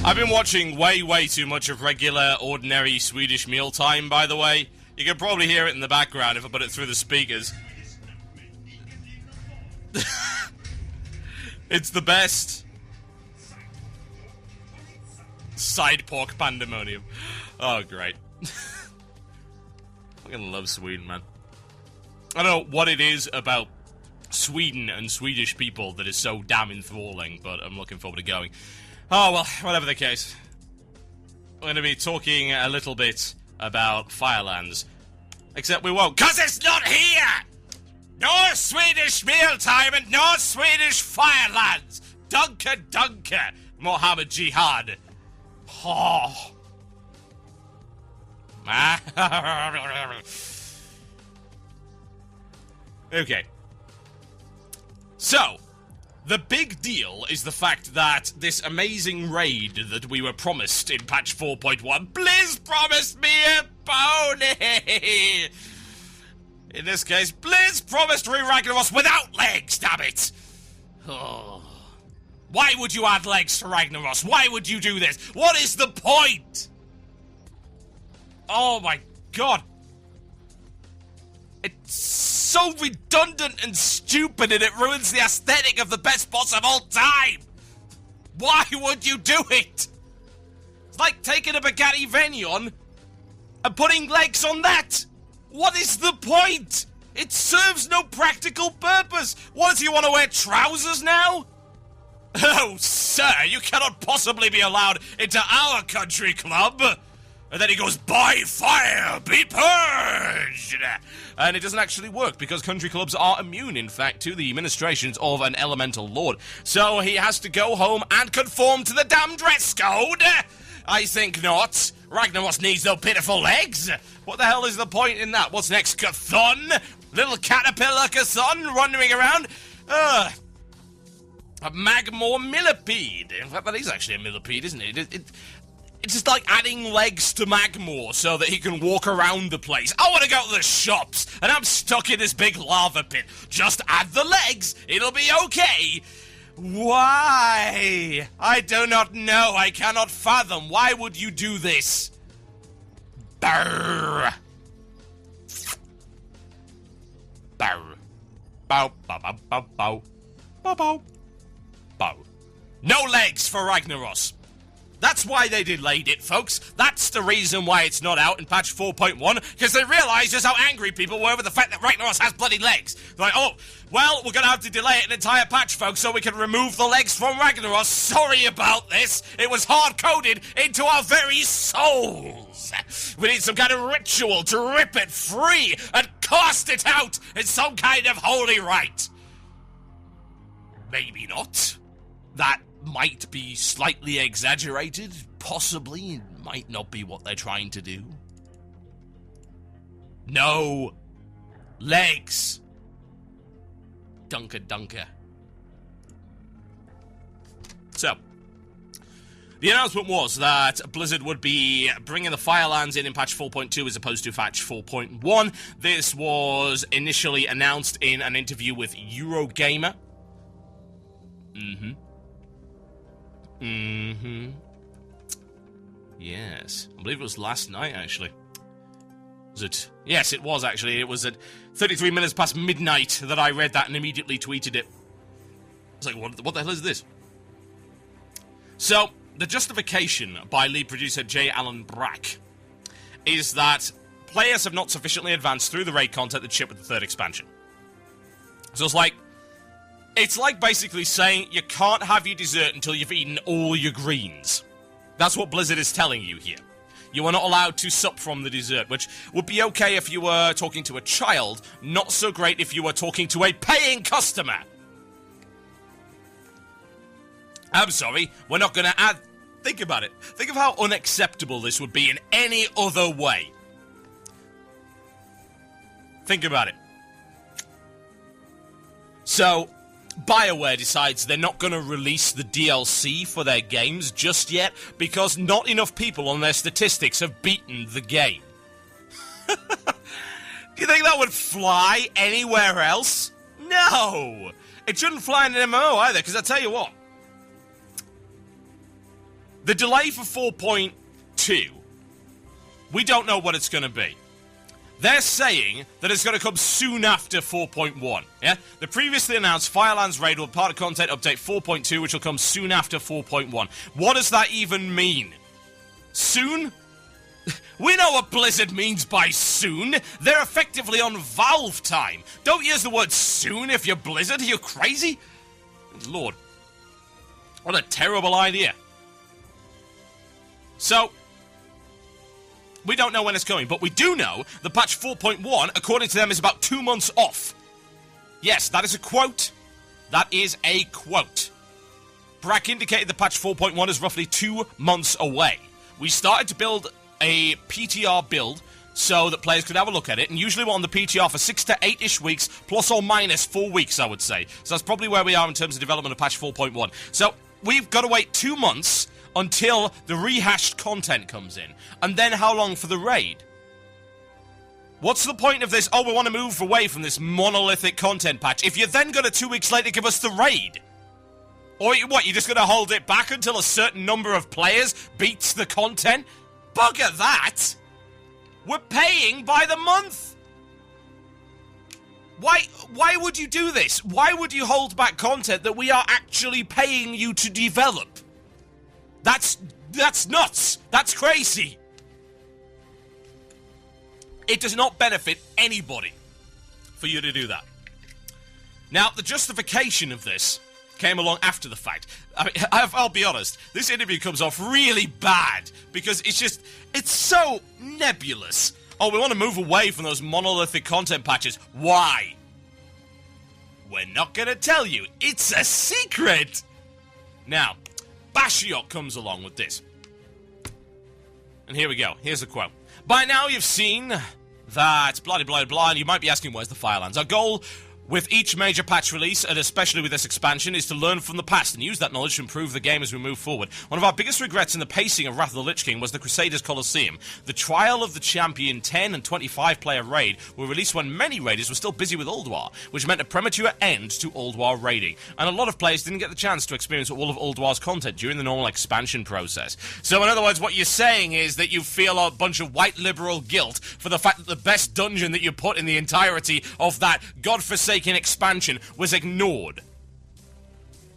I've been watching way too much of regular, ordinary Swedish mealtime, by the way. You can probably hear it in the background if I put it through the speakers. It's the best. Side pork pandemonium. Oh, great. I'm gonna love Sweden, man. I don't know what it is about Sweden and Swedish people that is so damn enthralling, but I'm looking forward to going. Oh, well, whatever the case. We're going to be talking a little bit about Firelands. Except we won't, because it's not here! No Swedish mealtime and no Swedish Firelands! Dunker, dunker! Mohammed Jihad. Oh. Okay. So, the big deal is the fact that this amazing raid that we were promised in patch 4.1, Blizz promised me a pony! In this case, Blizz promised Ragnaros without legs, damn it! Oh. Why would you add legs to Ragnaros? Why would you do this? What is the point? Oh my god. It's so redundant and stupid, and it ruins the aesthetic of the best boss of all time! Why would you do it? It's like taking a Bugatti Veyron and putting legs on that! What is the point? It serves no practical purpose! What, do you want to wear trousers now? Oh, sir, you cannot possibly be allowed into our country club! And then he goes, by fire, be purged! And it doesn't actually work, because country clubs are immune, in fact, to the ministrations of an elemental lord. So he has to go home and conform to the damn dress code? I think not. Ragnaros needs no pitiful legs. What the hell is the point in that? What's next, Cathon? Little caterpillar Cathon wandering around? A Magmore millipede. In fact, that is actually a millipede, isn't it? It's just like adding legs to Magmore so that he can walk around the place. I want to go to the shops, and I'm stuck in this big lava pit. Just add the legs, it'll be okay. Why? I do not know. I cannot fathom. Why would you do this? Brr. Bow. Bow, bow, bow, bow, bow. Bow, bow. Bow. No legs for Ragnaros. That's why they delayed it, folks. That's the reason why it's not out in patch 4.1, because they realised just how angry people were with the fact that Ragnaros has bloody legs. They're like, oh, well, we're going to have to delay it an entire patch, folks, so we can remove the legs from Ragnaros. Sorry about this. It was hard-coded into our very souls. We need some kind of ritual to rip it free and cast it out in some kind of holy rite. Maybe not. That might be slightly exaggerated, possibly. It might not be what they're trying to do. No legs. Dunker, dunker. So, the announcement was that Blizzard would be bringing the Firelands in patch 4.2 as opposed to patch 4.1. This was initially announced in an interview with Eurogamer. Yes. I believe it was last night, actually. Was it? Yes, it was, actually. It was at 33 minutes past midnight that I read that and immediately tweeted it. I was like, what the hell is this? So, the justification by lead producer J. Allen Brack is that players have not sufficiently advanced through the raid content that shipped with the third expansion. So it's like basically saying you can't have your dessert until you've eaten all your greens. That's what Blizzard is telling you here. You are not allowed to sup from the dessert, which would be okay if you were talking to a child, not so great if you were talking to a paying customer. I'm sorry, we're not going to add... Think about it. Think of how unacceptable this would be in any other way. Think about it. So, BioWare decides they're not going to release the DLC for their games just yet because not enough people on their statistics have beaten the game. Do you think that would fly anywhere else? No! It shouldn't fly in an MMO either, because I tell you what. The delay for 4.2, we don't know what it's going to be. They're saying that it's going to come soon after 4.1, yeah? The previously announced Firelands Raid will be part of content update 4.2, which will come soon after 4.1. What does that even mean? Soon? We know what Blizzard means by soon. They're effectively on Valve time. Don't use the word soon if you're Blizzard. Are you crazy? Lord. What a terrible idea. So, we don't know when it's coming, but we do know the patch 4.1, according to them, is about 2 months off. Yes, that is a quote. That is a quote. Brack indicated the patch 4.1 is roughly 2 months away. We started to build a PTR build so that players could have a look at it, and usually we're on the PTR for 6 to 8-ish weeks, plus or minus 4 weeks, I would say. So that's probably where we are in terms of development of patch 4.1. So we've got to wait 2 months until the rehashed content comes in. And then how long for the raid? What's the point of this? Oh, we want to move away from this monolithic content patch. If you're then going to 2 weeks later give us the raid. Or what, you're just going to hold it back until a certain number of players beats the content? Bugger that! We're paying by the month! Why would you do this? Why would you hold back content that we are actually paying you to develop? That's nuts! That's crazy! It does not benefit anybody for you to do that. Now, the justification of this came along after the fact. I mean, I'll be honest, this interview comes off really bad because it's so nebulous. Oh, we want to move away from those monolithic content patches. Why? We're not going to tell you. It's a secret! Now, Bashiok comes along with this. And here we go. Here's a quote. By now you've seen that blah blah blah, and you might be asking where's the Firelands. Our goal with each major patch release, and especially with this expansion, is to learn from the past and use that knowledge to improve the game as we move forward. One of our biggest regrets in the pacing of Wrath of the Lich King was the Crusaders Colosseum. The Trial of the Champion 10 and 25-player raid were released when many raiders were still busy with Ulduar, which meant a premature end to Ulduar raiding. And a lot of players didn't get the chance to experience all of Ulduar's content during the normal expansion process. So in other words, what you're saying is that you feel a bunch of white liberal guilt for the fact that the best dungeon that you put in the entirety of that godforsaken expansion was ignored.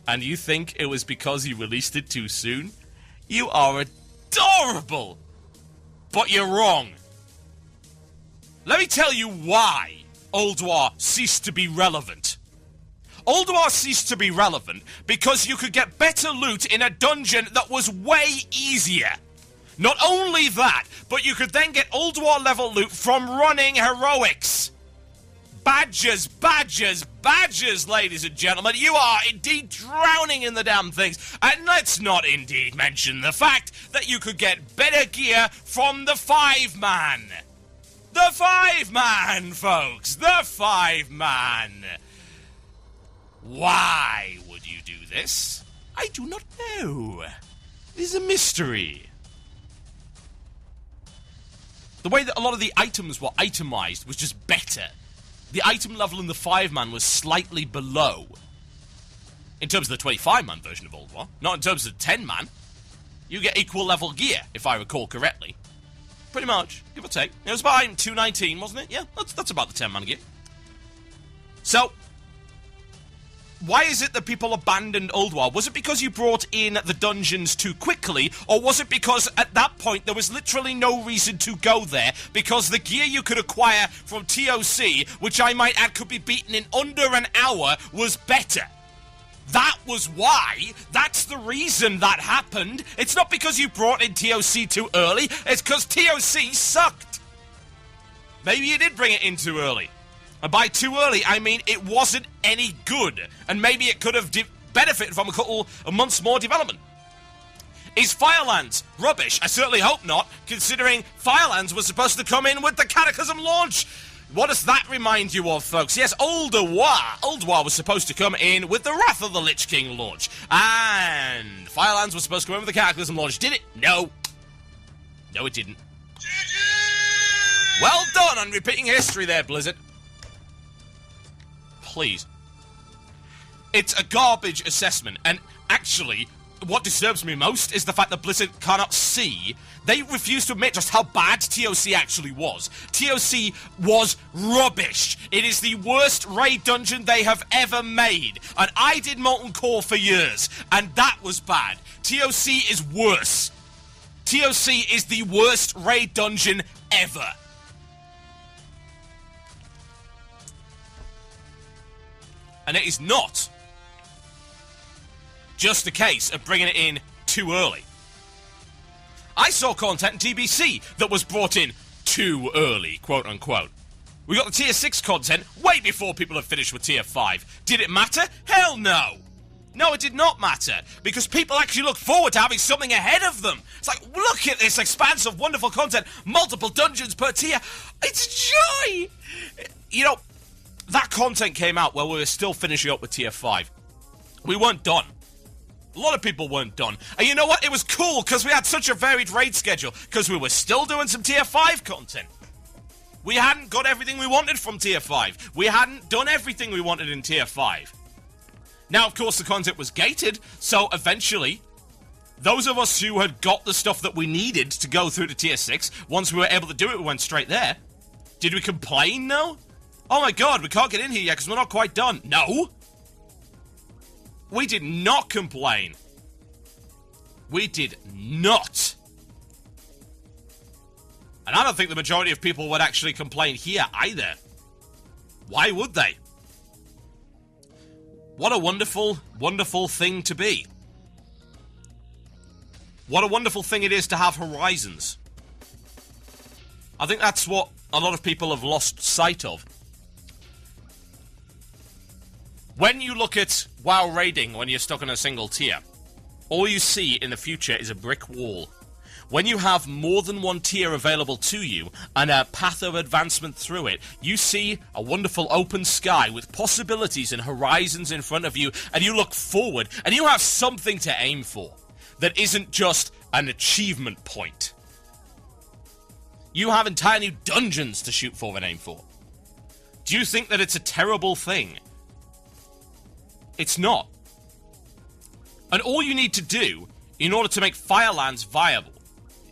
And you think it was because you released it too soon? You are adorable! But you're wrong. Let me tell you why Ulduar ceased to be relevant. Ulduar ceased to be relevant because you could get better loot in a dungeon that was way easier. Not only that, but you could then get Ulduar level loot from running heroics. Badges, badges, badges, ladies and gentlemen. You are indeed drowning in the damn things. And let's not indeed mention the fact that you could get better gear from the 5-man. The 5-man, folks. The 5-man. Why would you do this? I do not know. It is a mystery. The way that a lot of the items were itemized was just better. The item level in the 5-man was slightly below. In terms of the 25-man version of Ulduar. Not in terms of the 10-man. You get equal level gear, if I recall correctly. Pretty much, give or take. It was about item 219, wasn't it? Yeah, that's about the 10-man gear. So, why is it that people abandoned Ulduar? Was it because you brought in the dungeons too quickly, or was it because at that point there was literally no reason to go there, because the gear you could acquire from ToC, which I might add could be beaten in under an hour, was better? That was why. That's the reason that happened. It's not because you brought in ToC too early, it's because ToC sucked. Maybe you did bring it in too early. And by too early, I mean it wasn't any good. And maybe it could have benefited from a couple of months more development. Is Firelands rubbish? I certainly hope not, considering Firelands was supposed to come in with the Cataclysm launch. What does that remind you of, folks? Yes, Ulduar was supposed to come in with the Wrath of the Lich King launch. And Firelands was supposed to come in with the Cataclysm launch. Did it? No. No, it didn't. Well done on repeating history there, Blizzard. Please. It's a garbage assessment, and actually, what disturbs me most is the fact that Blizzard cannot see. They refuse to admit just how bad ToC actually was. ToC was rubbish. It is the worst raid dungeon they have ever made. And I did Molten Core for years, and that was bad. ToC is worse. ToC is the worst raid dungeon ever. And it is not just a case of bringing it in too early. I saw content in TBC that was brought in too early, quote-unquote. We got the Tier 6 content way before people had finished with Tier 5. Did it matter? Hell no! No, it did not matter, because people actually look forward to having something ahead of them. It's like, look at this expanse of wonderful content, multiple dungeons per tier. It's joy! You know, that content came out while we were still finishing up with Tier 5. We weren't done. A lot of people weren't done. And you know what? It was cool because we had such a varied raid schedule because we were still doing some Tier 5 content. We hadn't got everything we wanted from Tier 5. We hadn't done everything we wanted in Tier 5. Now, of course, the content was gated, so eventually, those of us who had got the stuff that we needed to go through to Tier 6, once we were able to do it, we went straight there. Did we complain? No. Oh my god, we can't get in here yet because we're not quite done. No. We did not complain. We did not. And I don't think the majority of people would actually complain here either. Why would they? What a wonderful, wonderful thing to be. What a wonderful thing it is to have horizons. I think that's what a lot of people have lost sight of. When you look at WoW raiding when you're stuck on a single tier, all you see in the future is a brick wall. When you have more than one tier available to you and a path of advancement through it, you see a wonderful open sky with possibilities and horizons in front of you, and you look forward and you have something to aim for that isn't just an achievement point. You have entire new dungeons to shoot for and aim for. Do you think that it's a terrible thing? It's not. And all you need to do in order to make Firelands viable,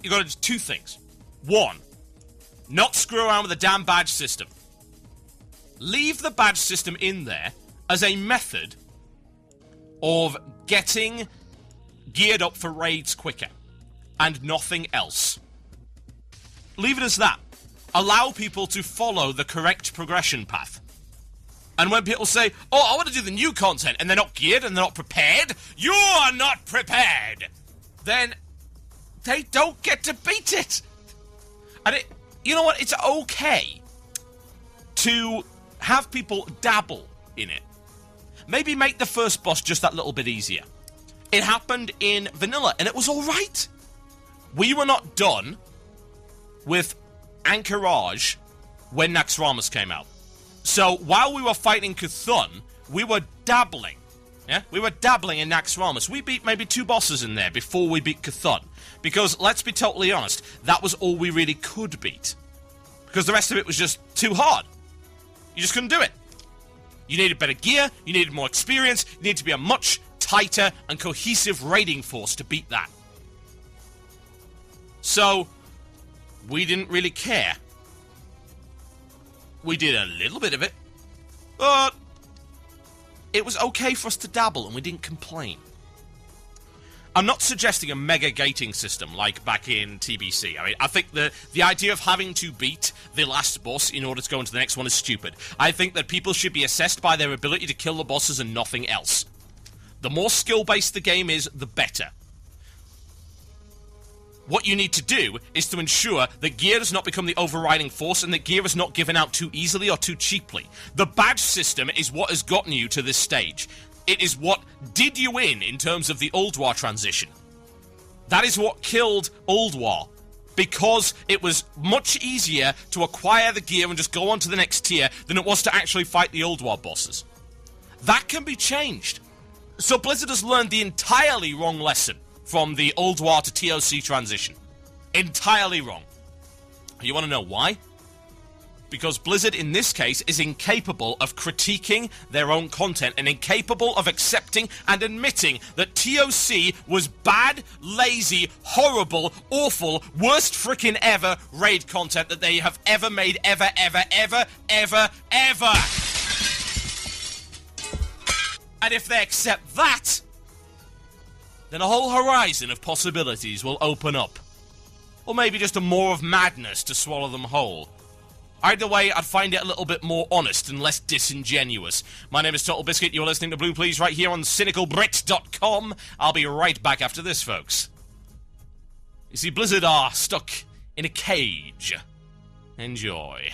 you've got to do two things. One, not screw around with the damn badge system. Leave the badge system in there as a method of getting geared up for raids quicker, and nothing else. Leave it as that. Allow people to follow the correct progression path. And when people say, oh, I want to do the new content, and they're not geared and they're not prepared, you're not prepared, then they don't get to beat it. And you know what? It's okay to have people dabble in it. Maybe make the first boss just that little bit easier. It happened in vanilla, and it was alright. We were not done with Anchorage when Naxxramas came out. So while we were fighting Cthulhu, we were dabbling. Yeah? We were dabbling in Naxxramas. We beat maybe 2 bosses in there before we beat Cthulhu. Because, let's be totally honest, that was all we really could beat. Because the rest of it was just too hard. You just couldn't do it. You needed better gear, you needed more experience, you needed to be a much tighter and cohesive raiding force to beat that. So, we didn't really care. We did a little bit of it, but it was okay for us to dabble and we didn't complain. I'm not suggesting a mega gating system like back in TBC. I mean, I think the idea of having to beat the last boss in order to go into the next one is stupid. I think that people should be assessed by their ability to kill the bosses and nothing else. The more skill-based the game is, the better. What you need to do is to ensure that gear does not become the overriding force and that gear is not given out too easily or too cheaply. The badge system is what has gotten you to this stage. It is what did you in terms of the Old War transition. That is what killed Old War, because it was much easier to acquire the gear and just go on to the next tier than it was to actually fight the Old War bosses. That can be changed. So Blizzard has learned the entirely wrong lesson from the Old War to ToC transition. Entirely wrong. You want to know why? because Blizzard in this case is incapable of critiquing their own content and incapable of accepting and admitting that ToC was bad, lazy, horrible, awful, worst frickin' ever raid content that they have ever made, ever. And if they accept that, then a whole horizon of possibilities will open up. Or maybe just a maw of madness to swallow them whole. Either way, I'd find it a little bit more honest and less disingenuous. My name is Total Biscuit, you're listening to Blue Please right here on cynicalbrit.com. I'll be right back after this, folks. You see, Blizzard are stuck in a cage. Enjoy.